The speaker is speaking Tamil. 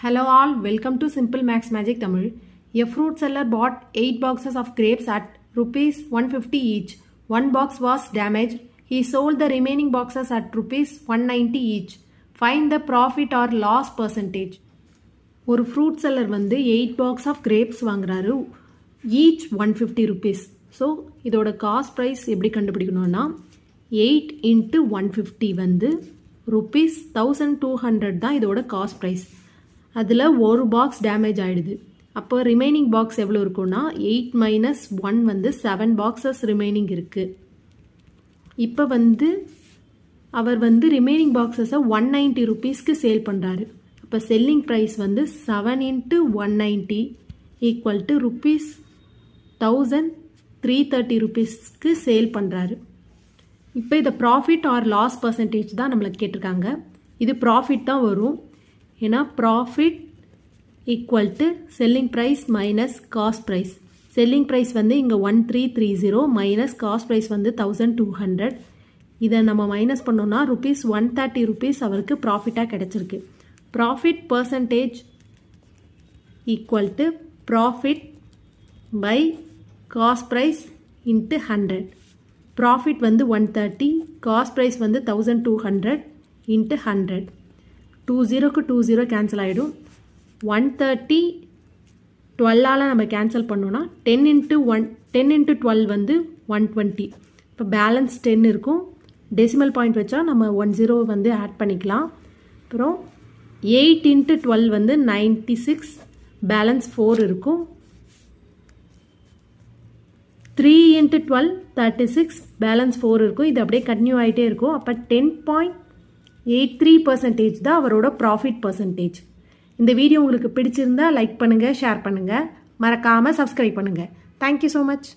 Hello all, welcome to Simple Max Magic Tamil. A fruit seller bought 8 boxes of grapes at rupees 150 each. One box was damaged. He sold the remaining boxes at rupees 190 each. Find the profit or loss percentage. ஒரு ஃப்ரூட் செல்லர் வந்து 8 பாக்ஸ் ஆஃப் கிரேப்ஸ் வாங்குறாரு, ஈச் 150 rupees. ஸோ இதோட காஸ்ட் ப்ரைஸ் எப்படி கண்டுபிடிக்கணும்னா 8 into 150 வந்து rupees 1200 தான் இதோட காஸ்ட் ப்ரைஸ். அதில் ஒரு பாக்ஸ் டேமேஜ் ஆகிடுது. அப்போ ரிமைனிங் பாக்ஸ் எவ்வளோ இருக்குன்னா 8 minus 1 வந்து 7 பாக்ஸஸ் ரிமைனிங் இருக்குது. இப்போ வந்து அவர் வந்து ரிமைனிங் பாக்ஸஸை 190 rupeesக்கு சேல் பண்ணுறாரு. அப்போ செல்லிங் ப்ரைஸ் வந்து 7 into 190 ஈக்குவல் டு rupees 1330 rupeesக்கு சேல் பண்ணுறாரு. இப்போ இதை ப்ராஃபிட் ஆர் லாஸ் பர்சன்டேஜ் தான் நம்மளுக்கு கேட்டிருக்காங்க. இது ப்ராஃபிட் தான் வரும். ஏன்னா profit equal to selling price minus cost price. Selling price வந்து இங்கே 1330 மைனஸ் காஸ்ட் ப்ரைஸ் வந்து 1200. இதை நம்ம மைனஸ் பண்ணோன்னா rupees 130 அவருக்கு ப்ராஃபிட்டாக கிடச்சிருக்கு. Profit percentage equal to profit by cost price into 100. Profit வந்து 130, காஸ்ட் ப்ரைஸ் வந்து 1200 இன்ட்டு 100. 20க்கு 20 கேன்சல் ஆகிடும். 130 12ஆல் நம்ம கேன்சல் பண்ணோன்னா 10 into 12 வந்து 120. இப்போ பேலன்ஸ் 10 இருக்கும். டெசிமல் பாயிண்ட் வச்சா நம்ம 10 வந்து ஆட் பண்ணிக்கலாம். அப்புறம் 8 into 12 வந்து 96, பேலன்ஸ் 4 இருக்கும். 3 into 12 36, பேலன்ஸ் 4 இருக்கும். இது அப்படியே கண்டினியூ ஆகிட்டே இருக்கும். அப்போ 10.83% தான் அவரோட ப்ராஃபிட் பர்சன்டேஜ். இந்த வீடியோ உங்களுக்கு பிடிச்சிருந்தா லைக் பண்ணுங்கள், ஷேர் பண்ணுங்கள், மறக்காமல் சப்ஸ்கிரைப் பண்ணுங்கள். Thank you so much.